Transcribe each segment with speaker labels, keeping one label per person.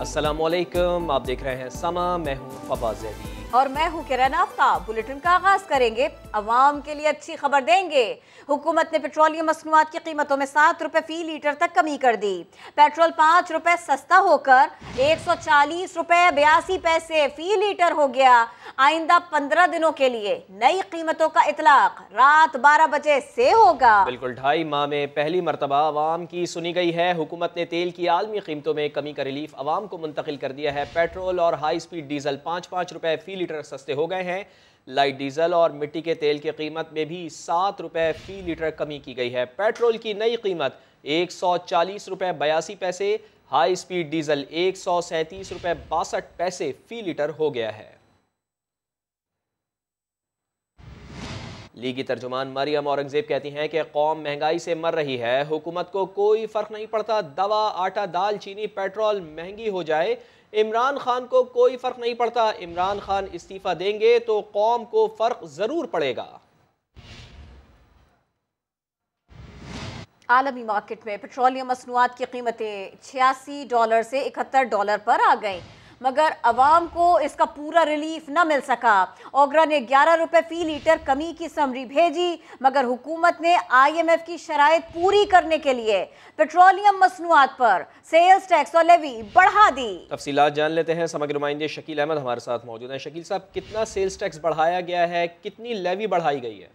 Speaker 1: अस्सलामुअलैकुम, आप देख रहे हैं समा। मैं हूँ फवाद ज़ैदी
Speaker 2: और मैं हूँ किरण आफ्ताब। बुलेटिन का आगाज करेंगे। अवाम के लिए अच्छी खबर देंगे। हुकूमत ने पेट्रोलियम मसनूआत की कीमतों में 7 रुपए फी लीटर तक कमी कर दी। पेट्रोल 5 रुपए सस्ता होकर 140 रुपए 82 पैसे फी लीटर हो गया। आइंदा 15 दिनों के लिए नई कीमतों का इतलाक रात 12 बजे से होगा।
Speaker 1: बिल्कुल 2.5 माह में पहली मरतबा अवाम की सुनी गई है। हुकूमत ने तेल की आलमी कीमतों में कमी का रिलीफ अवाम को मुंतकिल कर दिया है। पेट्रोल और हाई स्पीड डीजल 5-5 रुपए फी लीटर सस्ते हो गए हैं। लाइट डीजल और मिट्टी के तेल की कीमत में भी 7 रुपए फी लीटर कमी की गई है। पेट्रोल की नई कीमत 140 रुपए 82 पैसे, हाई स्पीड डीजल 137 रुपए 62 पैसे फी लीटर हो गया है। लीगी तर्जुमान मरियम औरंगजेब कहती हैं कि कौम महंगाई से मर रही है, हुकूमत को कोई फ़र्क नहीं पड़ता दवा, आटा, दाल, चीनी, पेट्रोल महंगी हो जाए। इमरान खान को कोई फ़र्क नहीं पड़ता, इमरान खान इस्तीफ़ा देंगे तो कौम को फ़र्क ज़रूर पड़ेगा।
Speaker 2: आलमी मार्केट में पेट्रोलियम मसनूआत की कीमतें $86 से $71 पर आ गईं, मगर अवाम को इसका पूरा रिलीफ न मिल सका। ओगरा ने 11 रुपए फी लीटर कमी की समरी भेजी, मगर हुकूमत ने IMF की शराइत पूरी करने के लिए पेट्रोलियम मसनूआत पर सेल्स टैक्स और लेवी बढ़ा दी।
Speaker 1: तफसीलात जान लेते हैं। समग्र नुमाइंदे शकील अहमद हमारे साथ मौजूद हैं। शकील साहब, कितना सेल्स टैक्स बढ़ाया गया है, कितनी लेवी बढ़ाई गई है?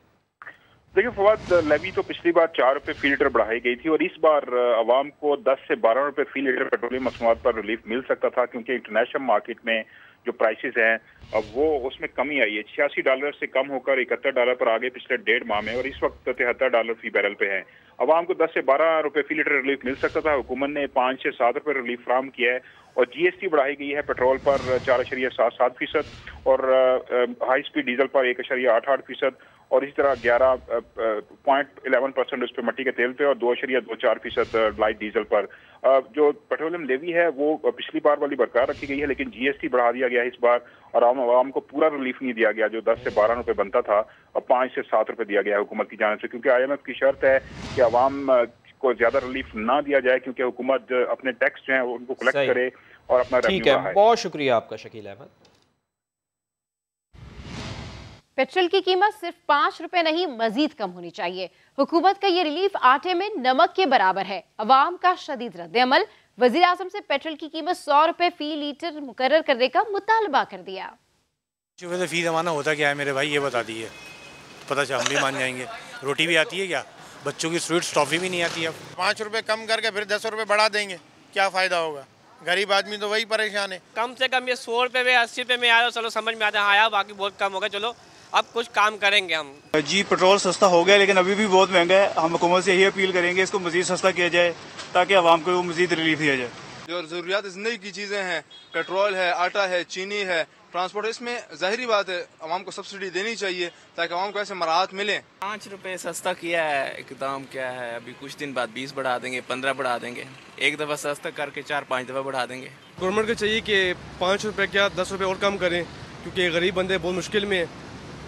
Speaker 3: देखिए फवाद, लेवी तो पिछली बार 4 रुपए फी लीटर बढ़ाई गई थी और इस बार आवाम को 10 से 12 रुपए फी लीटर पेट्रोलियम मसनूआत पर रिलीफ मिल सकता था, क्योंकि इंटरनेशनल मार्केट में जो प्राइसेस हैं अब वो उसमें कमी आई है। $86 से कम होकर $71 पर आ गए पिछले 1.5 माह में और इस वक्त $73 फी बैरल पे है। आवाम को 10 से 12 रुपए फी लीटर रिलीफ मिल सकता था, हुकूमत ने 5 से 7 रुपए रिलीफ फ्राहम किया है। और GST बढ़ाई गई है पेट्रोल पर 4.77% और हाई स्पीड डीजल पर 1.88% और इसी तरह 11.11% उस पर मिट्टी के तेल पे और 2.24% लाइट डीजल पर। जो पेट्रोलियम लेवी है वो पिछली बार वाली बरकरार रखी गई है, लेकिन GST बढ़ा दिया गया है इस बार और आवाम को पूरा रिलीफ नहीं दिया गया। जो 10 से 12 रुपए बनता था अब 5 से 7 रुपए दिया गया है हुकूमत की जानिब से, क्योंकि IMF की शर्त है कि आवाम को ज्यादा रिलीफ ना दिया जाए, क्योंकि हुकूमत अपने टैक्स जो है उनको कलेक्ट करे और अपना
Speaker 1: ठीक है। बहुत शुक्रिया आपका शकील अहमद।
Speaker 4: पेट्रोल की कीमत सिर्फ 5 रुपए नहीं, मजीद कम होनी चाहिए। हुकूमत का ये रिलीफ आटे में नमक के बराबर है। अवाम का शदीद रद्द-ए-अमल, वजीर आजम से पेट्रोल की कीमत 100 रुपए फी लीटर मुकर्रर करने का मुतालबा कर दिया।
Speaker 5: फी जमाना होता क्या है मेरे भाई, ये बता दिए, पता चल हम भी मान जाएंगे। रोटी भी आती है क्या? बच्चों की स्वीट्स टॉफी भी नहीं आती। अब
Speaker 6: 5 रुपए कम करके फिर 10 रुपए बढ़ा देंगे, क्या फायदा होगा? गरीब आदमी तो वही परेशान है।
Speaker 7: कम से कम ये 100 रुपए में 80 रुपए में आया, चलो समझ में आता है, आया, बाकी बहुत कम हो गया। चलो अब कुछ काम करेंगे हम।
Speaker 8: जी पेट्रोल सस्ता हो गया लेकिन अभी भी बहुत महंगा है। हम हुकूमत से यही अपील करेंगे इसको मजीद सस्ता किया जाए ताकि आवाम को मजीद रिलीफ दिया जाए।
Speaker 9: जो ज़रूरियात ज़िंदगी की चीज़ें हैं, पेट्रोल है, आटा है, चीनी है, ट्रांसपोर्ट, इसमें ज़ाहिरी बात है आवाम को सब्सिडी देनी चाहिए ताकि आवाम को ऐसे मराहत मिले।
Speaker 10: 5 रुपए सस्ता किया है, एकदम क्या है, अभी कुछ दिन बाद 20 बढ़ा देंगे, 15 बढ़ा देंगे, एक दफ़ा सस्ता करके 4-5 दफ़ा बढ़ा देंगे।
Speaker 11: गवर्नमेंट को चाहिए कि 5 रुपए क्या 10 रुपए और कम करें, क्योंकि गरीब बंदे बहुत मुश्किल में है।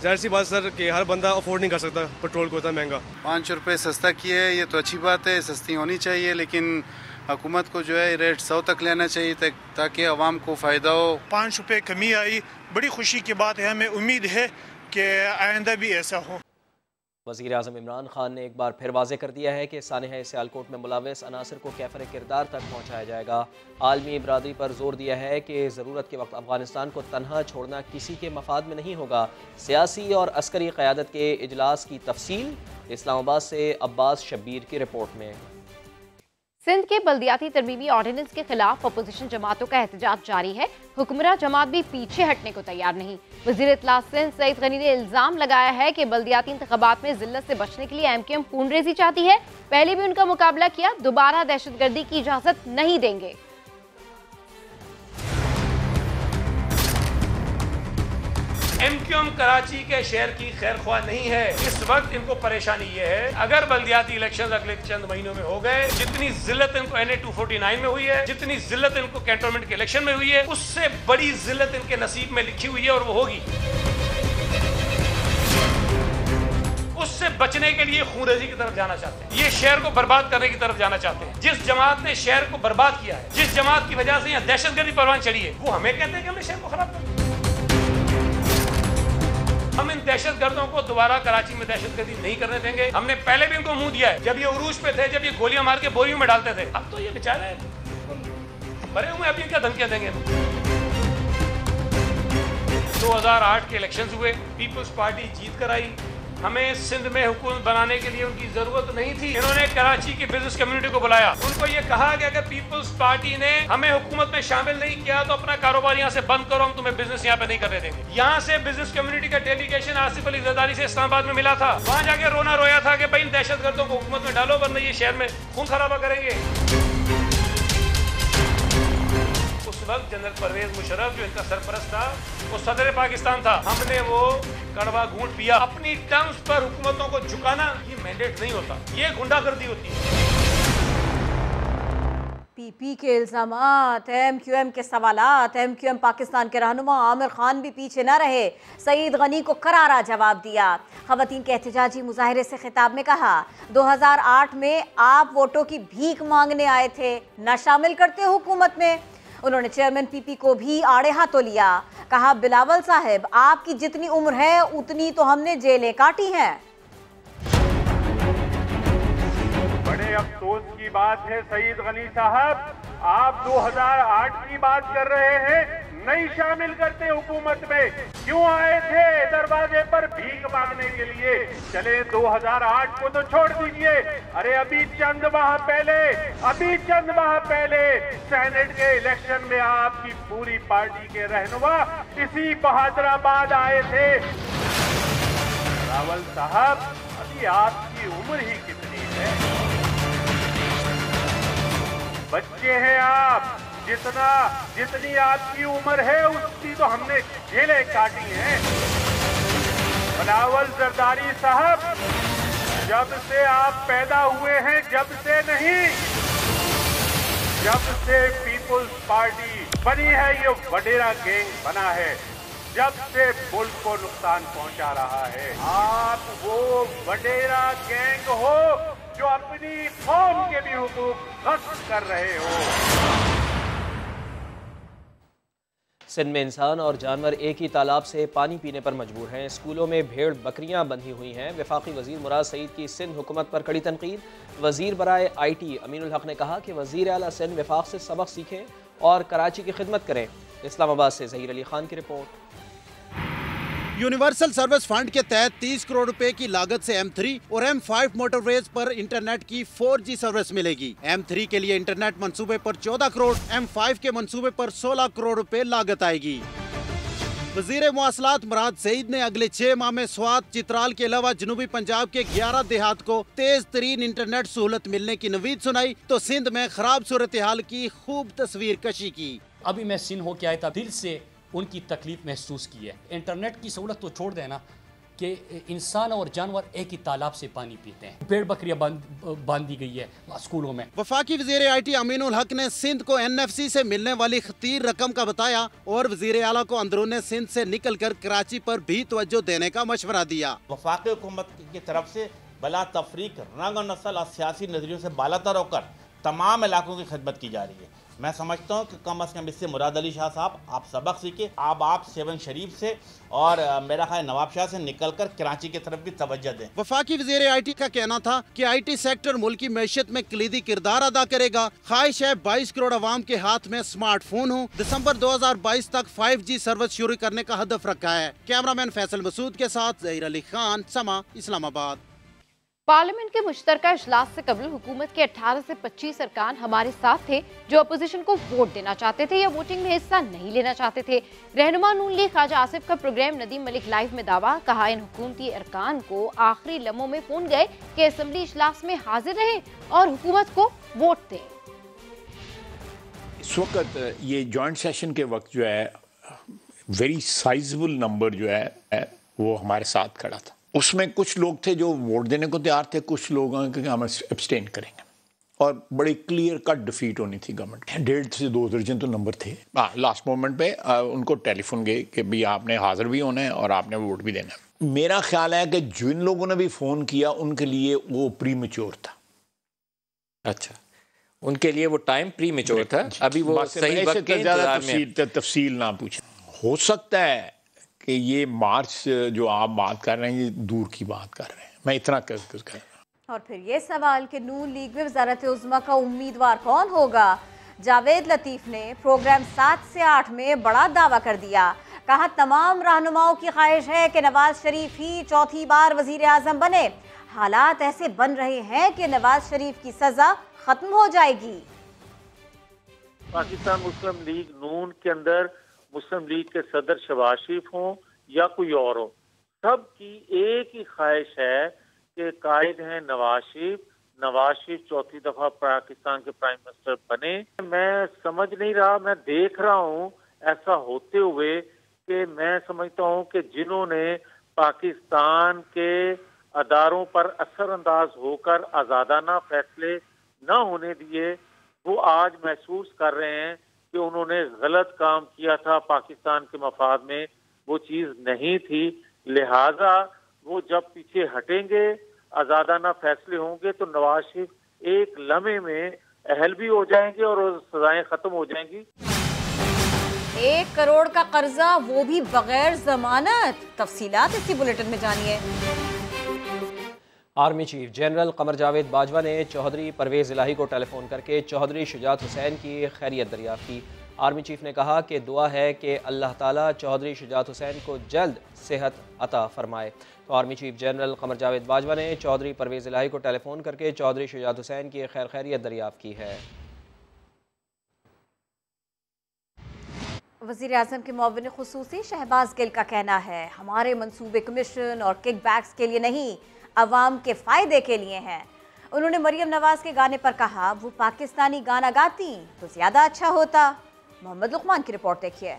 Speaker 11: जाहिर सी बात सर कि हर बंदा अफोर्ड नहीं कर सकता पेट्रोल को इतना महंगा।
Speaker 9: 5 रुपए सस्ता किए है, ये तो अच्छी बात है, सस्ती होनी चाहिए, लेकिन हुकूमत को जो है रेट 100 तक लेना चाहिए ताकि आवाम को फ़ायदा हो।
Speaker 12: 5 रुपए कमी आई, बड़ी खुशी की बात है। हमें उम्मीद है कि आइंदा भी ऐसा हो।
Speaker 1: वज़ीर आज़म इमरान खान ने एक बार फिर वाज़े कर दिया है कि सानहा सियालकोट में मुलव्वस अनासर को कैफ़र किरदार तक पहुँचाया जाएगा। आलमी बरादरी पर जोर दिया है कि ज़रूरत के वक्त अफ़गानिस्तान को तनहा छोड़ना किसी के मफाद में नहीं होगा। सियासी और अस्करी क़यादत के इजलास की तफसील इस्लामाबाद से अब्बास शब्बीर की रिपोर्ट में।
Speaker 4: सिंध के बल्दियाती तरमीमी ऑर्डिनेंस के खिलाफ अपोजिशन जमातों का एहतजाज जारी है। हुक्मरान जमात भी पीछे हटने को तैयार नहीं। वज़ीर इत्तला सिंध सईद गनी ने इल्जाम लगाया है कि बल्दियाती इंतखाबात में जिल्लत से बचने के लिए MQM खूनरेजी चाहती है। पहले भी उनका मुकाबला किया, दोबारा दहशतगर्दी की इजाजत नहीं देंगे।
Speaker 13: MQM कराची के शहर की खैर ख्वाह नहीं है। इस वक्त इनको परेशानी ये है, अगर बल्दियाती इलेक्शन अगले चंद महीनों में हो गए, जितनी जिल्लत इनको NA 249 में हुई है, जितनी जिल्लत इनको कैंटोनमेंट के इलेक्शन में हुई है, उससे बड़ी जिल्लत इनके नसीब में लिखी हुई है और वो होगी। उससे बचने के लिए खूनरेजी की तरफ जाना चाहते हैं, ये शहर को बर्बाद करने की तरफ जाना चाहते हैं। जिस जमात ने शहर को बर्बाद किया है, जिस जमात की वजह से यहाँ दहशतगर्दी परवान चढ़ी है, वो हमें कहते हैं कि हमने शहर को खराब कर। हम इन दहशतगर्दों को दोबारा कराची में दहशतगर्दी नहीं करने देंगे। हमने पहले भी इनको मुंह दिया है, जब ये उरूज पे थे, जब ये गोलियां मार के बोरियों में डालते थे। अब तो ये बेचारे मरे हुए, अभी क्या धमकियां देंगे। 2008 के इलेक्शंस हुए, पीपल्स पार्टी जीत कर आई। हमें सिंध में हुकूमत बनाने के लिए उनकी जरूरत नहीं थी। इन्होंने कराची की बिजनेस कम्युनिटी को बुलाया, उनको ये कहा कि अगर पीपल्स पार्टी ने हमें हुकूमत में शामिल नहीं किया तो अपना कारोबार यहाँ से बंद करो, हम तुम्हें बिजनेस यहाँ पे नहीं करने देंगे। यहाँ से बिजनेस कम्युनिटी का डेलीगेशन आसिफ अली जरदारी से इस्लामाबाद में मिला था। वहाँ जाके रोना रोया था कि भाई इन दहशतगर्दों को हुकूमत में डालो, वरना ये शहर में खून खराबा करेंगे। उस वक्त जनरल परवेज मुशर्रफ जो इनका सरपरस्त था, वो सदर पाकिस्तान था। हमने वो कड़वा घूंट पिया। अपनी टर्म्स पर हुकूमतों को झुकाना ये मैंडेट नहीं होता, ये गुंडागर्दी होती है।
Speaker 2: पीपी के इल्जामात, MQM के सवालात। MQM पाकिस्तान के रहनुमा आमिर खान भी पीछे न रहे, सईद गनी को करारा जवाब दिया। खवातीन के एहतजाजी मुजाहरे से खिताब में कहा, 2008 में आप वोटों की भीख मांगने आए थे, न शामिल करते हुकूमत में। उन्होंने चेयरमैन पीपी को भी आड़े हाथों लिया। कहा, बिलावल साहब, आपकी जितनी उम्र है उतनी तो हमने जेलें काटी हैं।
Speaker 14: बड़े अफसोस की बात है सईद गनी साहब, आप 2008 की बात कर रहे हैं, नहीं शामिल करते हुकूमत में। क्यों आए थे दरवाजे पर भीख मांगने के लिए? चले 2008 को तो छोड़ दीजिए, अरे अभी चंद माह पहले सेनेट के इलेक्शन में आपकी पूरी पार्टी के रहनुमा इसी बहादुराबाद आए थे। रावल साहब, अभी आपकी उम्र ही कितनी है? बच्चे हैं आप। जितनी आपकी उम्र है उतनी तो हमने जेलें काटी हैं। बिलावल जरदारी साहब, जब से आप पैदा हुए हैं, जब से नहीं, जब से पीपुल्स पार्टी बनी है, ये वडेरा गैंग बना है, जब से मुल्क को नुकसान पहुंचा रहा है। आप वो वडेरा गैंग हो जो अपनी कौम के भी हुकूक गस्ब कर रहे हो।
Speaker 1: सिंध में इंसान और जानवर एक ही तालाब से पानी पीने पर मजबूर हैं। स्कूलों में भेड़ बकरियां बंधी हुई हैं। वफाकी वजीर मुराद सईद की सिंध हुकूमत पर कड़ी तनकीद। वजीर बराए IT अमीनुल हक ने कहा कि वजीर आला सिंध वफाक से सबक सीखें और कराची की खिदमत करें। इस्लामाबाद से ज़हीर अली खान की रिपोर्ट।
Speaker 15: यूनिवर्सल सर्विस फंड के तहत 30 करोड़ रुपए की लागत से M3 और M5 मोटरवेज पर इंटरनेट की 4G सर्विस मिलेगी। M3 के लिए इंटरनेट मंसूबे पर 14 करोड़, M5 के मंसूबे पर 16 करोड़ रुपए लागत आएगी। वजीर मवासलात मुराद सईद ने अगले 6 माह में स्वात, चित्राल के अलावा जनूबी पंजाब के 11 देहात को तेज तरीन इंटरनेट सहूलत मिलने की नवीद सुनाई तो सिंध में खराब सूरत हाल की खूब तस्वीर कशी की।
Speaker 16: अभी मैं सिंध होके आया था, दिल से उनकी तकलीफ महसूस की है। इंटरनेट की सहूलत तो छोड़ देना कि इंसान और जानवर एक ही तालाब से पानी पीते हैं। भेड़ बकरियां बांधी गई है स्कूलों में।
Speaker 15: वफाकी वजीर IT अमीनुल हक ने सिंध को NFC से मिलने वाली खतीर रकम का बताया और वजीर आला को अंदरूने सिंध से निकल कर कराची पर भी तवज्जो देने का मशवरा दिया।
Speaker 17: वफाकी हुकूमत की तरफ से बला तफरीक, रंग और नस्ल और सियासी नजरियों से बालातर होकर तमाम इलाकों की खिदमत की जा रही है। मैं समझता हूँ कि कम अज़ कम इससे मुराद अली शाह साहब आप सबक सीखे। आप 7 शरीफ से और मेरा ख्याल नवाब शाह से निकलकर कराची की तरफ भी तवज्जो दें।
Speaker 15: वफाकी वज़ीर IT का कहना था कि IT सेक्टर मुल्क की मैशत में कलीदी किरदार अदा करेगा। ख्वाहिश है 22 करोड़ अवाम के हाथ में स्मार्टफोन हो। दिसंबर 2022 तक 5G सर्विस शुरू करने का हदफ रखा है। कैमरामैन फैसल मसूद के साथ ज़हीर अली खान, समा, इस्लामाबाद।
Speaker 4: पार्लियामेंट के मुश्तरका इजलास से कबल हुकूमत के 18 से 25 अरकान हमारे साथ थे जो अपोजिशन को वोट देना चाहते थे या वोटिंग में हिस्सा नहीं लेना चाहते थे। रहनुमा नून लीग ख्वाजा आसिफ का प्रोग्राम नदीम मलिक लाइव में दावा। कहा, इन हुकूमती अरकान को आखिरी लम्हों में फोन गए कि असम्बली इजलास में हाजिर रहे और हुकूमत को वोट दें।
Speaker 18: इस वक्त ये जॉइंट सेशन के वक्त जो है वेरी साइजेबल नंबर जो है वो हमारे साथ खड़ा था। उसमें कुछ लोग थे जो वोट देने को तैयार थे, कुछ लोग हम एब्सटेन करेंगे और बड़ी क्लियर कट डिफीट होनी थी गवर्नमेंट। 1.5 से 2 दर्जन तो नंबर थे। लास्ट मोमेंट पे उनको टेलीफोन गए कि भाई आपने हाजिर भी होना है और आपने वोट भी देना है। मेरा ख्याल है कि जिन लोगों ने भी फ़ोन किया उनके लिए वो प्री मैच्योर था।
Speaker 19: अच्छा, उनके लिए वो टाइम प्री मैच्योर था। अभी वो सही वक्त के
Speaker 18: ज़्यादा तफसील ना पूछें। हो सकता है कि ये मार्च जो आप बात कर रहे हैं ये दूर की बात कर रहे हैं, मैं इतना कर रहा हूँ।
Speaker 2: और फिर ये सवाल कि नून लीग में वज़ारत उज़्मा का उम्मीदवार कौन होगा। जावेद लतीफ़ ने प्रोग्राम 7 से 8 में बड़ा दावा कर दिया। कहा तमाम रहनुमाओं की ख्वाहिश है कि नवाज शरीफ ही चौथी बार वज़ीर आज़म बने। हालात ऐसे बन रहे हैं कि नवाज शरीफ की सज़ा ख़त्म हो जाएगी।
Speaker 20: पाकिस्तान मुस्लिम लीग नून के अंदर मुस्लिम लीग के सदर शहबाज शरीफ हों या कोई और हो, सबकी एक ही ख्वाहिश है कि कायद हैं नवाज शरीफ चौथी दफा पाकिस्तान के प्राइम मिनिस्टर बने। मैं समझ नहीं रहा, मैं देख रहा हूँ ऐसा होते हुए कि मैं समझता हूँ कि जिन्होंने पाकिस्तान के अदारों पर असरअंदाज होकर आज़ादाना फैसले न होने दिए, वो आज महसूस कर रहे हैं कि उन्होंने गलत काम किया था, पाकिस्तान के मफाद में वो चीज़ नहीं थी। लिहाजा वो जब पीछे हटेंगे, आज़ादाना फैसले होंगे, तो नवाज शरीफ एक लम्हे में अहल भी हो जाएंगे और सजाएं खत्म हो जाएंगी।
Speaker 2: 1 करोड़ का कर्जा, वो भी बगैर जमानत। तफसीलात इसी बुलेटिन में जानिए।
Speaker 1: Army chief general Qamar Javed Bajwa ने चौधरी परवेज़ इलाही को टेलीफोन करके चौधरी शुजात हुसैन की खैरियत दरियाफ्त की। आर्मी चीफ ने कहा कि दुआ है कि अल्लाह ताला चौधरी शुजात हुसैन को जल्द सेहत अता फरमाए। तो army chief general Qamar Javed Bajwa ने चौधरी परवेज़ इलाही को टेलीफोन करके चौधरी शुजात हुसैन की खैरियत दरियाफ्त की है।
Speaker 2: वज़ीर आज़म के मुअव्विन ख़ुसूसी शहबाज गिल का कहना है हमारे मंसूबे कमीशन और किकबैक्स के लिए नहीं, अवाम के फ़ायदे के लिए हैं। उन्होंने मरियम नवाज के गाने पर कहा वो पाकिस्तानी गाना गाती तो ज़्यादा अच्छा होता। मोहम्मद लुकमान की रिपोर्ट देखिए।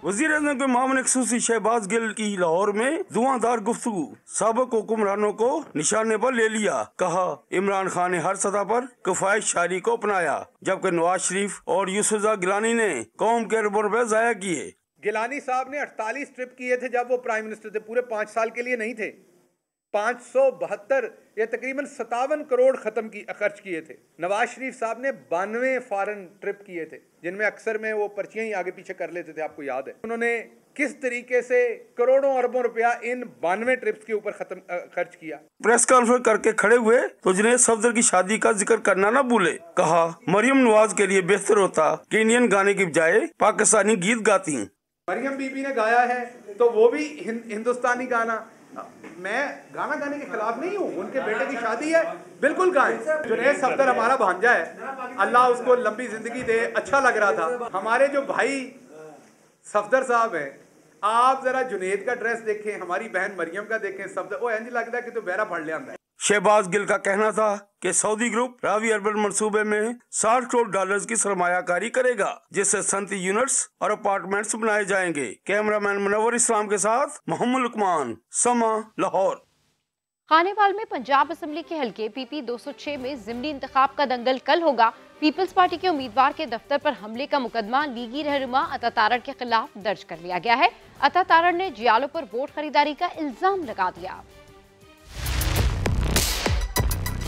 Speaker 21: वज़ीर आज़म के मुअव्विन ख़ुसूसी शहबाज गिल की लाहौर में धुआंधार गुफ्तगू, साबिक़ हुक्मरानों को निशाने पर ले लिया। कहा इमरान खान ने हर सतह पर किफ़ायत शायरी को अपनाया, जबकि नवाज शरीफ और यूसुफ गिलानी ने कौम के अरबों रुपए ज़ाया किए।
Speaker 22: गिलानी साहब ने 48 ट्रिप किए थे जब वो प्राइम मिनिस्टर थे, पूरे 5 साल के लिए नहीं थे। 572 या तकरीबन 57 करोड़ खर्च किए थे। नवाज शरीफ साहब ने 92 फॉरेन ट्रिप किए थे, जिनमें अक्सर में वो पर्चियां ही आगे पीछे कर लेते थे, आपको याद है। उन्होंने किस तरीके से करोड़ों अरबों रुपया इन 92 ट्रिप्स के ऊपर खर्च किया।
Speaker 21: प्रेस कॉन्फ्रेंस करके खड़े हुए तो जुनैद सफदर की शादी का जिक्र करना न भूले। कहा मरियम नवाज के लिए बेहतर होता कि इंडियन गाने की बजाय पाकिस्तानी गीत गाती।
Speaker 22: मरियम बीबी ने गाया है तो वो भी हिंदुस्तानी गाना। मैं गाना गाने के खिलाफ नहीं हूँ, उनके बेटे की शादी है, बिल्कुल गाएं। जुनैद सफदर हमारा भांजा है, अल्लाह उसको लंबी जिंदगी दे। अच्छा लग रहा था। हमारे जो भाई सफदर साहब हैं, आप जरा जुनैद का ड्रेस देखें, हमारी बहन मरियम का देखें, सफदर वो इंज लगता है कि तो बेरा पढ़ लिया है।
Speaker 21: शहबाज गिल का कहना था कि सऊदी ग्रुप रावी अर्बन मंसूबे में $60 करोड़ की सरमायाकारी करेगा, जिससे सनती यूनिट्स और अपार्टमेंट्स बनाए जाएंगे। कैमरामैन मुनव्वर इस्लाम के साथ मोहम्मद लुकमान, समा, लाहौर।
Speaker 4: खानेवाल में पंजाब असेंबली के हल्के PP 206 में ज़िमनी इंतखाब का दंगल कल होगा। पीपल्स पार्टी के उम्मीदवार के दफ्तर पर हमले का मुकदमा लीगी रहनुमा अता तारड़ के खिलाफ दर्ज कर लिया गया है। अता तारड़ ने जियालों पर वोट खरीदारी का इल्जाम लगा दिया।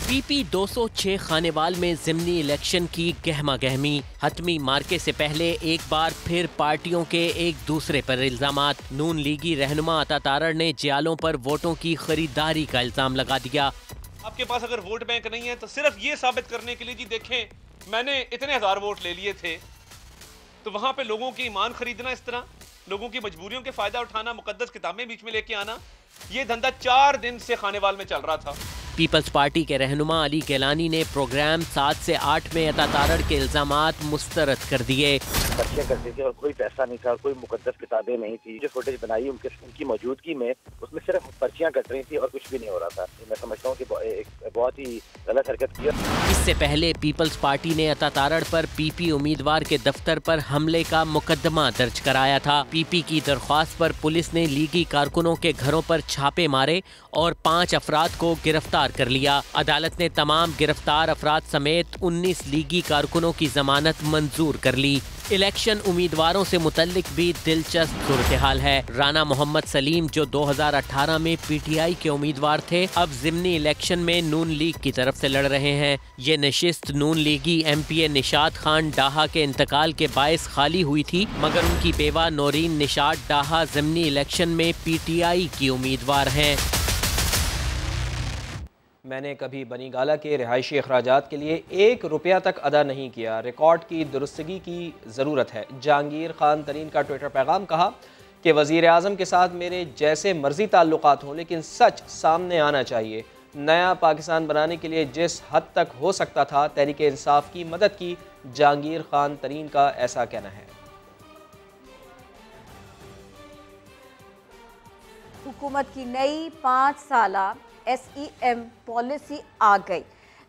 Speaker 23: PP 206 खानेवाल में ज़िमनी इलेक्शन की गहमा गहमी। हतमी मार्के से पहले एक बार फिर पार्टियों के एक दूसरे पर इल्जामात। नून लीगी रहनुमा अता तारड़ ने जियालों पर वोटों की खरीदारी का इल्जाम लगा दिया।
Speaker 24: आपके पास अगर वोट बैंक नहीं है तो सिर्फ ये साबित करने के लिए जी देखें मैंने इतने हजार वोट ले लिए थे, तो वहां पे लोगों की ईमान खरीदना, इस तरह लोगों की मजबूरियों के फायदा उठाना, मुकद्दस किताबें बीच में लेके आना, ये धंधा 4 दिन से खानेवाल में चल रहा था।
Speaker 23: पीपल्स पार्टी के रहनुमा अली गिलानी ने प्रोग्राम 7 से 8 में अता तारड़ के इल्जामात मुस्तरद कर दिए।
Speaker 25: पर्चियां करते थे और कोई पैसा नहीं था, कोई मुकद्दस किताबें नहीं थी। जो फुटेज बनाई उनकी मौजूदगी में, उसमें सिर्फ पर्चियां कट रही थी और कुछ भी नहीं हो रहा था। मैं समझता हूँ कि एक बहुत ही गलत हरकत की।
Speaker 23: इससे पहले पीपल्स पार्टी ने अता तारड़ पर PP उम्मीदवार के दफ्तर पर हमले का मुकदमा दर्ज कराया था। PP की दरख्वास्त पर पुलिस ने लीगी कारकुनों के घरों पर छापे मारे और 5 अफराद को गिरफ्तार कर लिया। अदालत ने तमाम गिरफ्तार अफराद समेत 19 लीगी कारकुनों की जमानत मंजूर कर ली। इलेक्शन उम्मीदवारों से मुतल्लिक भी दिलचस्प सूरत हाल है। राना मोहम्मद सलीम जो 2018 में PTI के उम्मीदवार थे, अब ज़िमनी इलेक्शन में नून लीग की तरफ से लड़ रहे हैं। ये नशिस्त नून लीगी MPA निशात खान डाहा के इंतकाल के बायस खाली हुई थी, मगर उनकी बेवा नौरीन निशात डाहा ज़िमनी इलेक्शन में PTI की उम्मीदवार हैं।
Speaker 1: मैंने कभी बनी गाला के रिहायशी अखराजात के लिए 1 रुपया तक अदा नहीं किया, रिकॉर्ड की दुरुस्तगी की ज़रूरत है। जहांगीर खान तरीन का ट्विटर पैगाम। कहा कि वज़ीर आज़म के साथ मेरे जैसे मर्जी ताल्लुकात हों, लेकिन सच सामने आना चाहिए। नया पाकिस्तान बनाने के लिए जिस हद तक हो सकता था तहरीक इंसाफ की मदद की। जहांगीर खान तरीन का ऐसा कहना है।
Speaker 2: हुकूमत की नई 5 साला SEM पॉलिसी आ गई।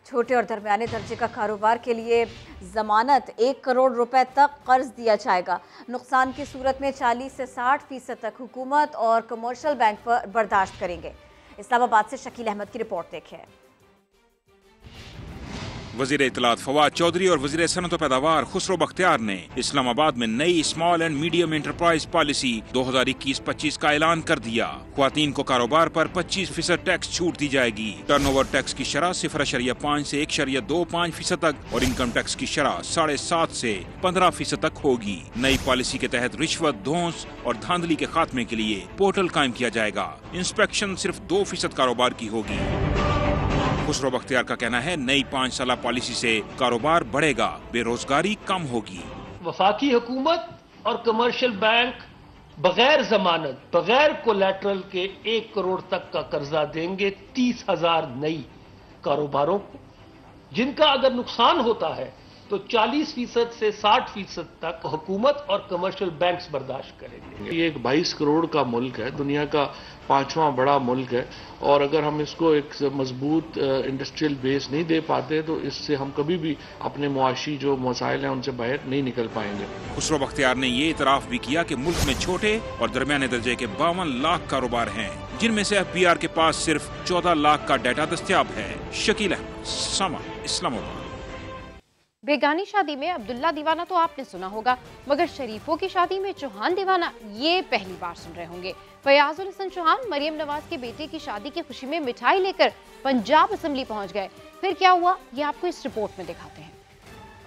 Speaker 2: छोटे और दरमियाने दर्जे का कारोबार के लिए ज़मानत 1 करोड़ रुपए तक कर्ज दिया जाएगा। नुकसान की सूरत में 40 से 60% तक हुकूमत और कमर्शियल बैंक पर बर्दाश्त करेंगे। इस्लामाबाद से शकील अहमद की रिपोर्ट देखें।
Speaker 3: वज़ीर इत्तलात फवाद चौधरी और वज़ीर सनअत व पैदावार खुसरो बख्तियार ने इस्लामाबाद में नई small and medium enterprise policy 2021-25 का ऐलान कर दिया। ख्वातीन को कारोबार पर 25% टैक्स छूट दी जाएगी। टर्नओवर टैक्स की शरह 0.5 से 1.25% तक और इनकम टैक्स की शरह 7.5 से 15% तक होगी। नई पॉलिसी के तहत रिश्वत, धौंस और धांधली के खात्मे के लिए पोर्टल कायम किया जाएगा। इंस्पेक्शन सिर्फ 2% कारोबार की होगी। खुसरो बख्तियार का कहना है नई 5 साला पॉलिसी से कारोबार बढ़ेगा, बेरोजगारी कम होगी।
Speaker 5: वफाकी हुकूमत और कमर्शियल बैंक बगैर जमानत, बगैर कोलैटरल के 1 करोड़ तक का कर्जा देंगे 30,000 नई कारोबारों को, जिनका अगर नुकसान होता है तो 40% से 60% तक हुकूमत और कमर्शियल बैंक्स बर्दाश्त करेंगे।
Speaker 6: ये एक 22 करोड़ का मुल्क है, दुनिया का 5वां बड़ा मुल्क है, और अगर हम इसको एक मजबूत इंडस्ट्रियल बेस नहीं दे पाते तो इससे हम कभी भी अपने मुआशी जो मसाइल हैं उनसे बाहर नहीं निकल पाएंगे।
Speaker 3: खुसरो बख्तियार ने ये इतराफ भी किया कि मुल्क में छोटे और दरमियाने दर्जे के 52 लाख कारोबार हैं, जिनमें से FBR के पास सिर्फ 14 लाख का डाटा दस्तयाब है। शकील अहमद, समा, इस्लामाबाद।
Speaker 4: बेगानी शादी में अब्दुल्ला दीवाना तो आपने सुना होगा, मगर शरीफों की शादी में चौहान दीवाना ये पहली बार सुन रहे होंगे। फयाजुल हसन चौहान मरियम नवाज के बेटे की शादी की खुशी में मिठाई लेकर पंजाब असेंबली पहुंच गए। फिर क्या हुआ ये आपको इस रिपोर्ट में दिखाते हैं।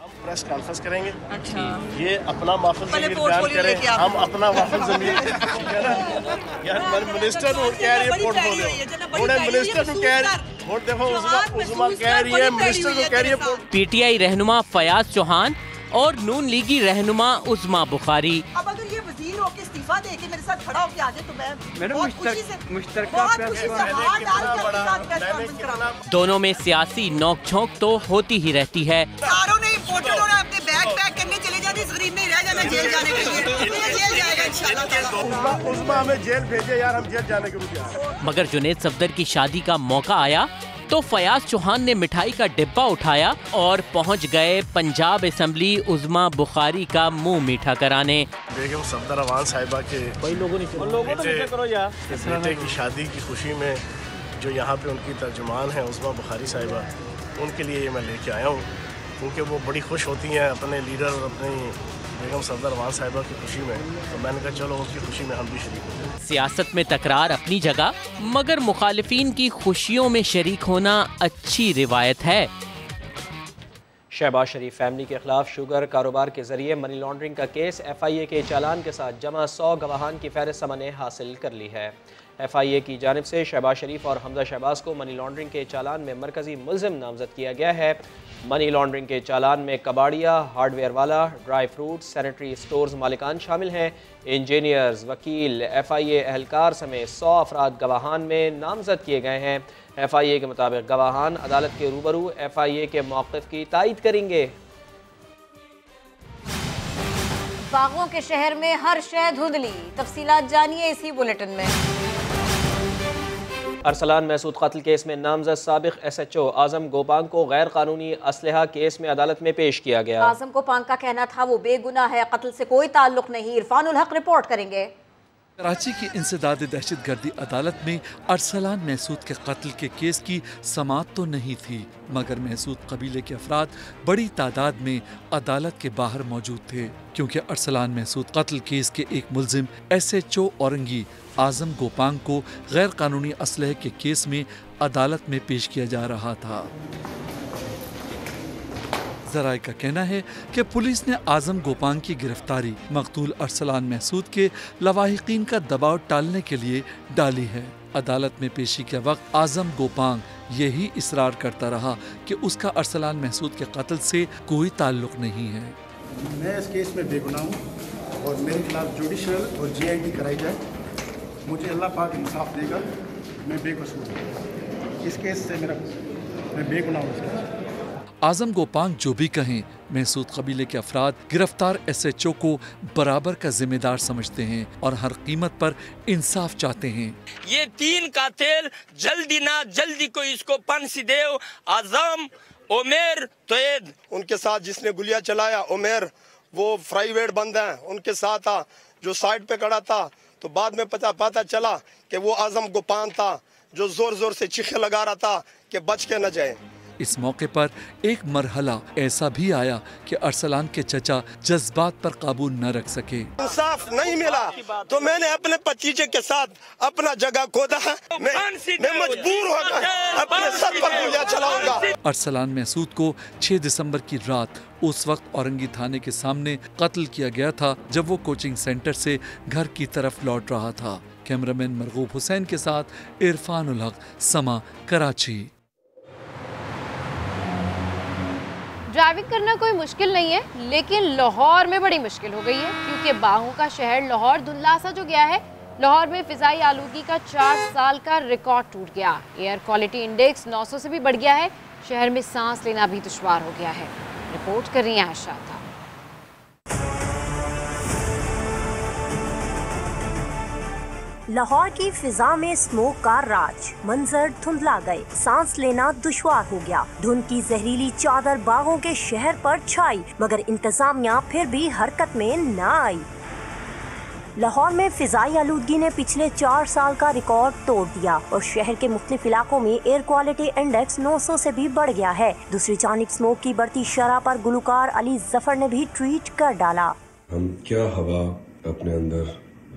Speaker 7: हम प्रेस कॉन्फ्रेंस करेंगे। अच्छा। ये अपना वाफद ज़मीर बयान करें, हम अपना वाफद ज़मीर यार मिनिस्टर को कह रही है पोर्टफोलियो, थोड़े मिनिस्टर को कह रही और देखो उस्मा कह रही है, मिनिस्टर को कह रही है।
Speaker 23: PTI रहनुमा फयाज चौहान और नून लीगी रहनुमा उस्मा बुखारी।
Speaker 8: अब अगर ये वजीर होके इस्तीफा दे के मेरे साथ खड़ा होके आ जाए तो मैं बहुत खुशी से मुश्तरका
Speaker 23: दोनों में सियासी नोक-झोंक तो होती ही रहती है।
Speaker 8: सारों ने वोटरों ने अपने बैग पैक करने चले जाते, इस गरीब ने रह जाना जेल जाने के लिए। जेल जाएगा इंशाल्लाह।
Speaker 7: उस्मा हमें जेल भेजे यार, हम जेल जाने के लिए।
Speaker 23: मगर जुनेद सफदर की शादी का मौका आया तो फयाज चौहान ने मिठाई का डिब्बा उठाया और पहुंच गए पंजाब असेंबली उस्मा बुखारी का मुंह मीठा कराने।
Speaker 7: बेगम सफदर अवान साहिबा के बेटे की शादी की खुशी में जो यहाँ पे उनकी तर्जुमान है उस्मा बुखारी साहिबा, उनके लिए ये मैं लेके आया हूँ, क्योंकि वो बड़ी खुश होती हैं अपने लीडर और अपनी बेगम सफदर अवान साहिबा की खुशी में, तो मैंने कहा चलो उनकी खुशी में हम भी शरीक हो जाए।
Speaker 23: सियासत में तकरार अपनी जगह, मगर मुखालिफिन की खुशियों में शरीक होना अच्छी रिवायत है।
Speaker 1: शहबाज शरीफ फैमिली के खिलाफ शुगर कारोबार के जरिए मनी लॉन्ड्रिंग का केस FIA के चालान के साथ जमा 100 गवाहान की फहरिस्त समन हासिल कर ली है। FIA की जानिब से शहबाज शरीफ और हमजा शहबाज को मनी लॉन्ड्रिंग के चालान में मरकजी मुलजिम नामजद किया गया है। मनी लॉन्ड्रिंग के चालान में कबाड़िया, हार्डवेयर वाला, ड्राई फ्रूट, सैनिटरी स्टोर्स मालिकान शामिल हैं। इंजीनियर्स, वकील, FIA एहलकार समेत 100 अफराद गवाहान में नामजद किए गए हैं। FIA के मुताबिक गवाहान अदालत के रूबरू FIA के मौक़िफ़ की तायीद करेंगे।
Speaker 2: बागों के शहर में हर शय धुंधली, तफसीलात जानिए इसी बुलेटिन में।
Speaker 1: अरसलान महसूद कत्ल केस में नामजद साबिक SHO आजम गोपांग को गैर कानूनी असलहा केस में अदालत में पेश किया गया।
Speaker 2: आजम गोपांग का कहना था वो बेगुनाह है, कत्ल से कोई ताल्लुक नहीं। इरफानुल हक रिपोर्ट करेंगे।
Speaker 9: कराची की इंसदाद दहशतगर्दी अदालत में अरसलान महसूद के कत्ल के केस की समाअत तो नहीं थी, मगर महसूद कबीले के अफराद बड़ी तादाद में अदालत के बाहर मौजूद थे, क्योंकि अरसलान महसूद कत्ल केस के एक मुल्जिम SHO औरंगी आजम गोपांग को गैर कानूनी असलहे के केस में अदालत में पेश किया जा रहा था। जराए का कहना है कि पुलिस ने आजम गोपांग की गिरफ्तारी मकतूल अरसलान महसूद के लवाहिकीन का दबाव टालने के लिए डाली है। अदालत में पेशी के वक्त आजम गोपांग यही इसरार करता रहा कि उसका अरसलान महसूद के कत्ल से कोई ताल्लुक नहीं है।
Speaker 10: मैं इस केस में बेगुनाह हूँ और मेरे खिलाफ जुडिशल और GID कराई जाए। मुझे अल्लाह पाक इंसाफ देगा, मैं बेकसूर हूँ इस केस से, मैं बेगुनाह हूँ।
Speaker 9: आजम गोपांग जो भी कहें, महसूद कबीले के अफराद गिरफ्तार SHO को बराबर का जिम्मेदार समझते हैं और हर कीमत पर इंसाफ चाहते हैं।
Speaker 11: ये 3 कातिल जल्दी ना जल्दी को इसको फांसी दे। आजम, उमेर, तोयद,
Speaker 12: उनके साथ जिसने गुलिया चलाया उमेर, वो प्राइवेट बंद हैं, उनके साथ था जो साइड पे खड़ा था, तो बाद में पता चला कि वो आजम गोपांग था जो जोर जोर से चीखे लगा रहा था कि बच के न जाए।
Speaker 9: इस मौके पर एक मरहला ऐसा भी आया कि अरसलान के चचा जज्बात पर काबू न रख सके।
Speaker 12: इंसाफ नहीं मिला तो मैंने अपने भतीजे के साथ अपना जगह खोदा है। मैं मजबूर होकर अपने सर पर गोलियां चलाऊंगा।
Speaker 9: अरसलान महसूद को 6 दिसंबर की रात उस वक्त औरंगी थाने के सामने कत्ल किया गया था जब वो कोचिंग सेंटर से घर की तरफ लौट रहा था। कैमरामैन मरगूब हुसैन के साथ इरफान उल हक, समा, कराची।
Speaker 4: ड्राइविंग करना कोई मुश्किल नहीं है, लेकिन लाहौर में बड़ी मुश्किल हो गई है, क्योंकि बाहों का शहर लाहौर धुंधला सा जो गया है। लाहौर में फिजाई आलूगी का 4 साल का रिकॉर्ड टूट गया। एयर क्वालिटी इंडेक्स 900 से भी बढ़ गया है। शहर में सांस लेना भी दुश्वार हो गया है। रिपोर्ट कर रही है आशा था।
Speaker 13: लाहौर की फिजा में स्मोक का राज, मंजर धुंधला गए, सांस लेना दुश्वार हो गया। धुंध की जहरीली चादर बागों के शहर पर छाई, मगर इंतजामिया फिर भी हरकत में न आई। लाहौर में फिजाई आलूदगी ने पिछले 4 साल का रिकॉर्ड तोड़ दिया और शहर के मुख्तलिफ इलाकों में एयर क्वालिटी इंडेक्स 900 से भी बढ़ गया है। दूसरी जानिब स्मोक की बढ़ती शरह पर गुलकार अली जफर ने भी ट्वीट कर डाला।
Speaker 26: हम क्या हवा अपने अंदर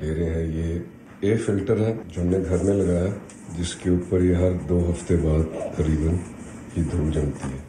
Speaker 26: ले रहे हैं, ये एयर फिल्टर है जो हमने घर में लगाया, जिसके ऊपर ये हर 2 हफ्ते बाद करीबन ये धूल जमती है।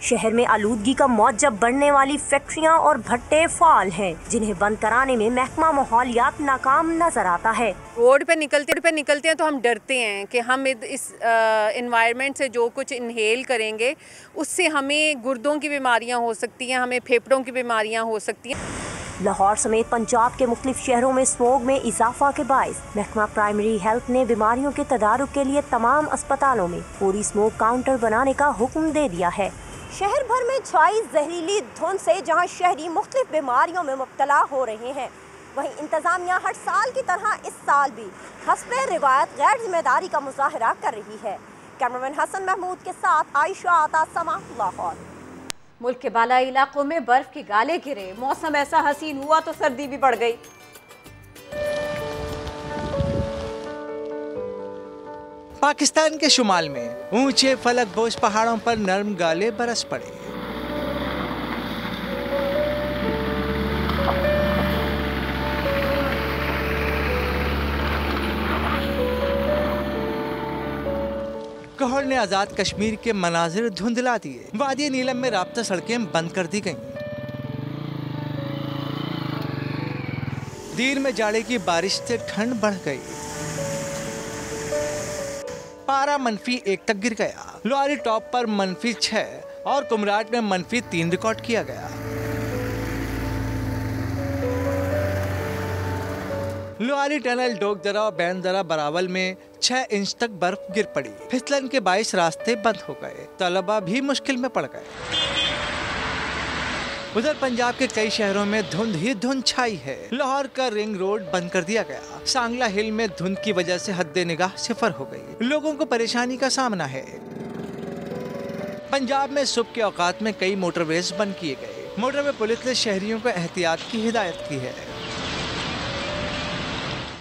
Speaker 13: शहर में आलूदगी का मौजब बढ़ने वाली फैक्ट्रियां और भट्टे फाल हैं, जिन्हें बंद कराने में महकमा माहौलियात नाकाम नजर आता है।
Speaker 27: रोड पे निकलते हैं तो हम डरते हैं कि हम इस एनवायरनमेंट से जो कुछ इनहेल करेंगे उससे हमें गुर्दों की बीमारियां हो सकती हैं, हमें फेफड़ों की बीमारियां हो सकती हैं।
Speaker 13: लाहौर समेत पंजाब के मुख्तलिफ शहरों में स्मोग में इजाफा के बायस महकमा प्राइमरी हेल्थ ने बीमारियों के तदारुक के लिए तमाम अस्पतालों में पूरी स्मोक काउंटर बनाने का हुक्म दे दिया है। शहर भर में छाई जहरीली धुंध से जहां शहरी मुख्तलिफ बीमारियों में मुब्तला हो रहे हैं, वहीं इंतजामिया हर साल की तरह इस साल भी हस्बे रिवायत गैर जिम्मेदारी का मुजाहरा कर रही है। कैमरामैन हसन महमूद के साथ आयशा आता, समा, लाहौर।
Speaker 2: मुल्क के बालाई इलाकों में बर्फ के गाले गिरे, मौसम ऐसा हसीन हुआ तो सर्दी भी बढ़ गई।
Speaker 28: पाकिस्तान के शुमाल में ऊंचे फलकबोश पहाड़ों पर नर्म गाले बरस पड़े। कहर ने आजाद कश्मीर के मनाजिर धुंधला दिए। वादी नीलम में राब्ता सड़कें बंद कर दी गईं। दीर में जाड़े की बारिश से ठंड बढ़ गई। पारा -1 तक गिर गया। लोहारी टॉप पर -6 और कुमराट में -3 रिकॉर्ड किया गया। लोहारी टनल, डोक दरा और बैन दरा बरावल में 6 इंच तक बर्फ गिर पड़ी। फिसलन के 22 रास्ते बंद हो गए। तलबा भी मुश्किल में पड़ गए। उधर पंजाब के कई शहरों में धुंध ही धुंध छाई है। लाहौर का रिंग रोड बंद कर दिया गया। सांगला हिल में धुंध की वजह से हद्दे निगाह 0 हो गई। लोगों को परेशानी का सामना है। पंजाब में सुबह के औकात में कई मोटरवेज बंद किए गए। मोटरवे पुलिस ने शहरियों को एहतियात की हिदायत की है।